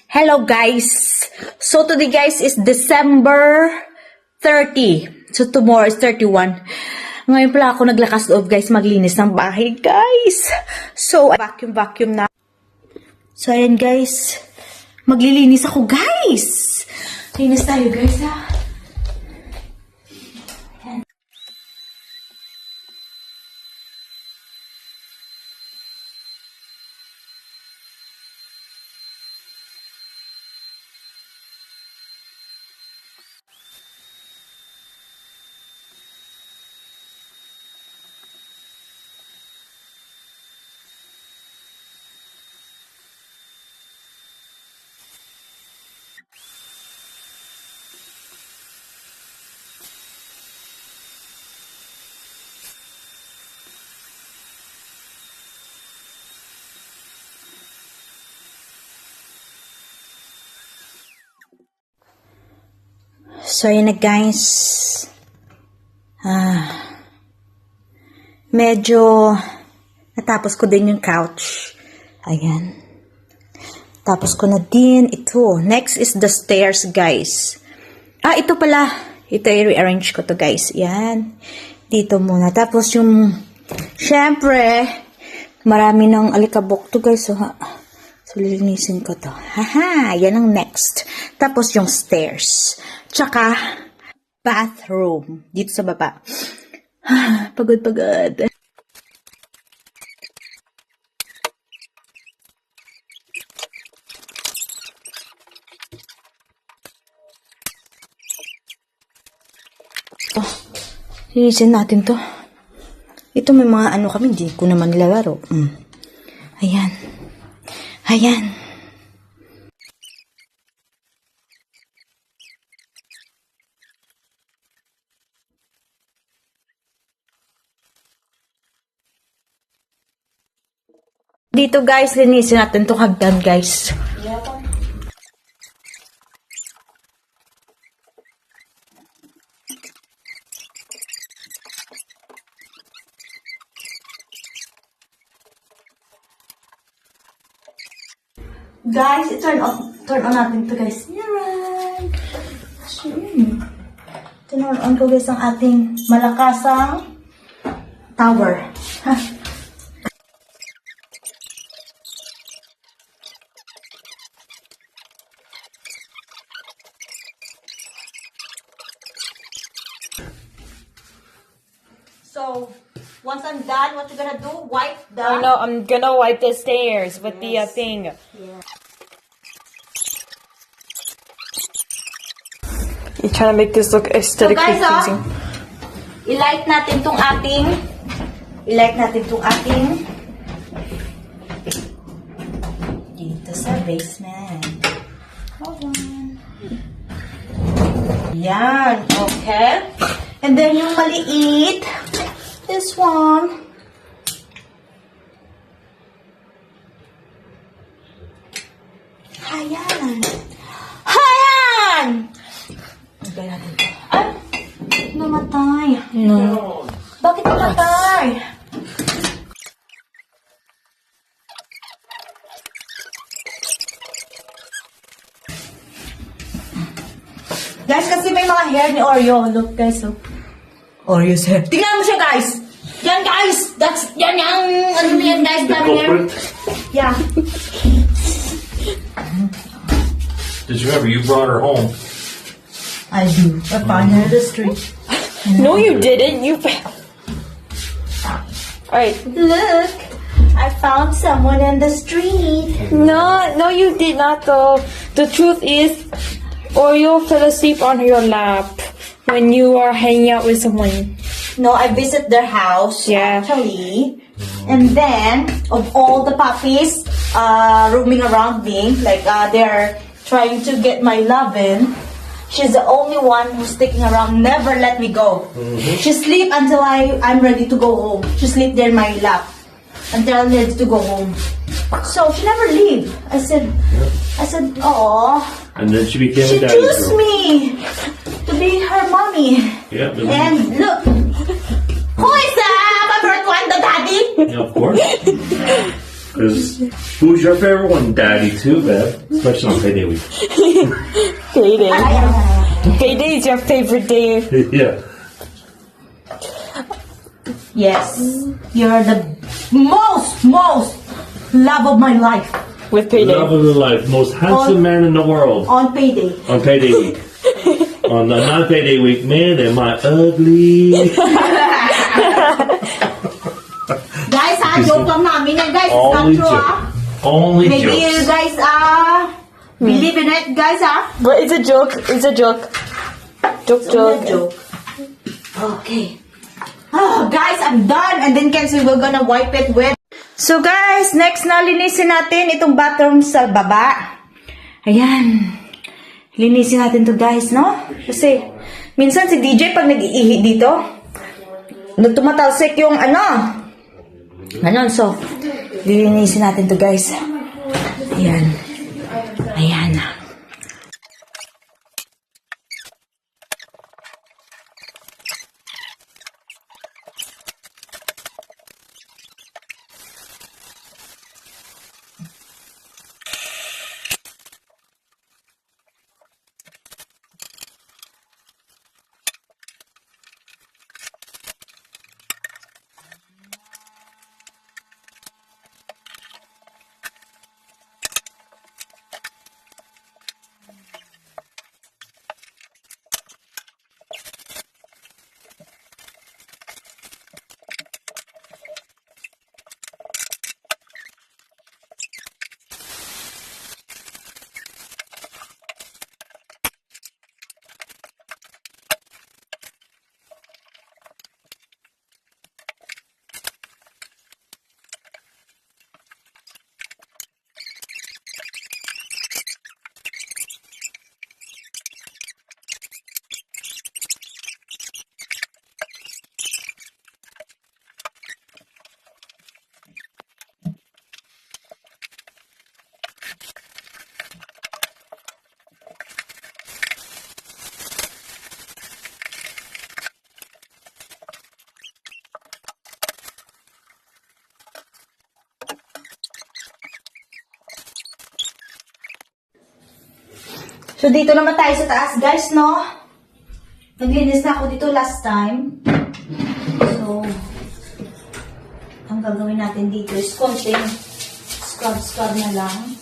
Hello guys! So today guys is December 30. So tomorrow is 31. Ngayon pala ako naglakas loob guys maglinis ng bahay guys. So vacuum na. So ayan guys. Maglilinis ako guys. Linis tayo guys ha. So, ayan na guys. Medyo natapos ko din yung couch. Ayan. Tapos ko na din ito. Next is the stairs guys. Ito pala. Ito i-rearrange ko to guys. Ayan. Dito muna. Tapos yung, syempre, marami ng alikabok to guys. So, lilinisin ko to. Haha, yan ang next. Tapos yung stairs. Tsaka, bathroom. Dito sa baba. Pagod. Linisin natin to. Ito may mga ano kami, hindi ko naman nilalaro. Ayan. Dito guys, linisin natin itong hagdan guys. Guys, turn on natin ito guys. Yan. Turn on ko guys ang ating malakasang tower. So, once I'm done, what you gonna do? Wipe the... Oh no, I'm gonna wipe the stairs with the thing. Yeah. You're trying to make this look aesthetically So guys, pleasing. i-light natin tong ating dito sa basement. Hold on. Yan, okay. And then yung maliit, this one. Hayan! Okay natin ito. Namatay. No. Bakit namatay? Guys, kasi may mga hair ni Oreo. Look guys, look. Oreo's hair. Tingnan mo siya guys! Yan guys! Yan yung, ano yan guys, dami hair. Yeah. Did you ever? You brought her home. I do. I found her in the street. No, you didn't. You. Alright. Look! I found someone in the street. No, you did not though. The truth is, Oreo fell asleep on your lap when you are hanging out with someone. No, I visit their house, Yeah. actually. And then, of all the puppies roaming around me, like they're trying to get my lovin', she's the only one who's sticking around, never let me go. She sleep until I'm ready to go home. She sleep there in my lap until I'm ready to go home. So she never leave. I said, oh, And then she became she a daddy chose girl. me to be her mommy. Yeah, but- And look, who is my birth one, the daddy? yeah, of course. Because who's your favorite one? Daddy too, Bev. Especially on payday week. Payday. Payday is your favorite day. Yeah. Yes. You're the most love of my life With payday. Love of the life. Most handsome man in the world. on payday. On payday week. On the non-payday week, man, am I ugly? Guys, joke lang namin yan, guys. It's not Only true, joke. Only Maybe you jokes. guys, believe in it, guys, But it's a joke. It's a joke. Joke, joke. joke. Okay. Oh, guys, I'm done. And then, Kenzie, we're gonna wipe it with... So, guys, next na linisin natin itong bathroom sa baba. Ayan. Linisin natin to, guys, no? Kasi, minsan si DJ pag nag-iihi dito, tumatalsik yung so, lilinisin natin to, guys. Ayan. Ayan. So, dito naman tayo sa taas, guys, no? Naglinis na ako dito last time. So, ang gagawin natin dito is konting scrub na lang.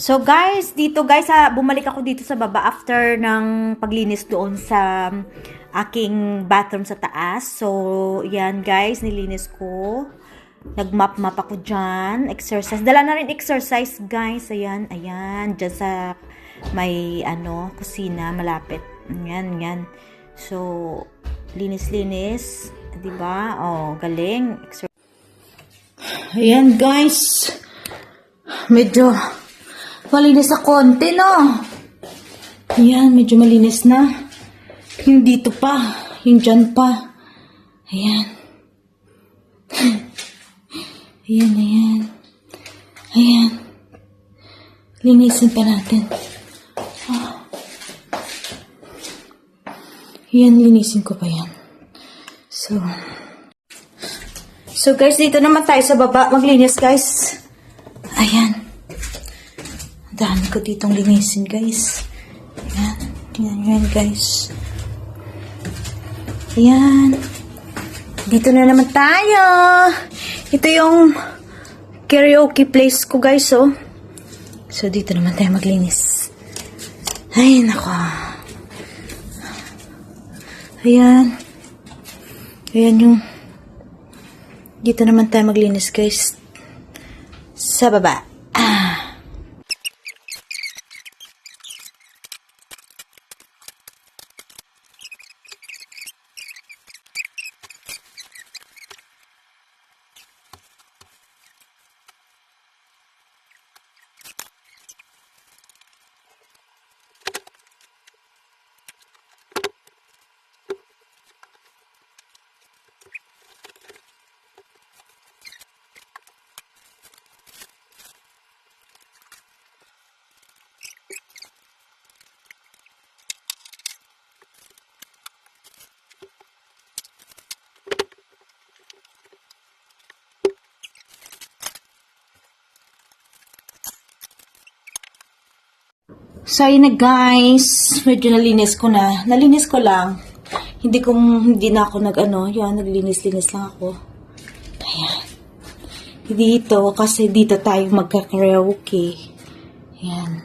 So guys, dito guys, bumalik ako dito sa baba after ng paglinis doon sa aking bathroom sa taas. So, yan guys, nilinis ko. Nag-map ako dyan. Exercise. Dala na rin exercise guys. Ayan, ayan. Dyan sa may kusina, malapit. Yan, yan. So, linis-linis. Diba? Oh, galing. Ayan guys. Medyo malinis na konti, no? Ayan, medyo malinis na. Yung dito pa. Yung dyan pa. Ayan. Ayan, ayan. Ayan. Linisin pa natin. Oh. Ayan, linisin ko pa yan. So guys, dito naman tayo sa baba. Maglinis, guys. Ayan. Dami ko ditong linisin, guys. Ayan. Ayan, ayan, guys. Ayan. Dito na naman tayo. Ito yung karaoke place ko, guys, oh. So, dito naman tayo maglinis. Ay, nako. Ayan. Ayan yung dito naman tayo maglinis, guys. Sa baba. So, ayun na guys. Medyo nalinis ko na. Nalinis ko lang. Hindi na ako yan, naglinis-linis lang ako. Ayan. Dito, kasi dito tayo magka-karaoke. Ayan.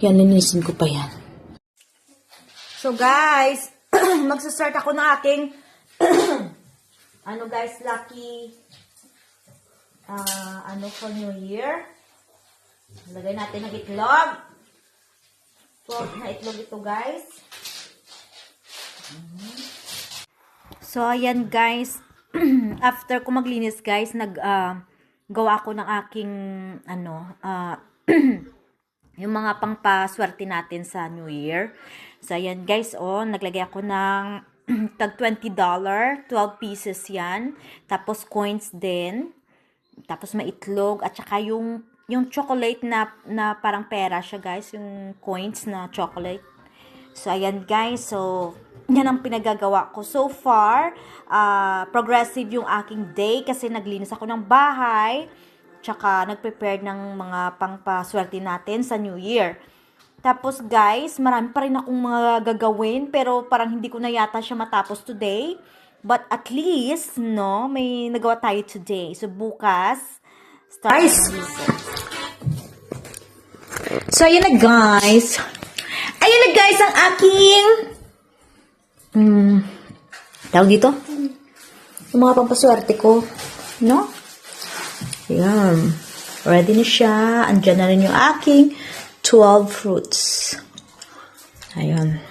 Yan, linisin ko pa yan. So guys, magsastart ako ng aking guys, lucky for New Year. Lagay natin ng itlog. Pork na itlog ito, guys. So, ayan, guys. After ko maglinis, guys, gawa ako ng aking, yung mga pangpaswerte natin sa New Year. So, ayan, guys, naglagay ako ng tag $20, 12 pieces yan. Tapos, coins din. Tapos, may itlog. At saka yung chocolate na parang pera siya, guys. Yung coins na chocolate. So, ayan, guys. So, yan ang pinagagawa ko. So far, progressive yung aking day kasi naglinis ako ng bahay. Tsaka, nag-prepare ng mga pangpaswerte natin sa New Year. Tapos, guys, marami pa rin akong mga gagawin. Pero, parang hindi ko na yata siya matapos today. But, at least, may nagawa tayo today. So, bukas, start So, ayan na guys. Ayan na guys ang aking tawag dito? Yung mga pampaswerte ko. No? Ayan. Ready na siya. Andyan na rin yung aking 12 fruits. Ayan.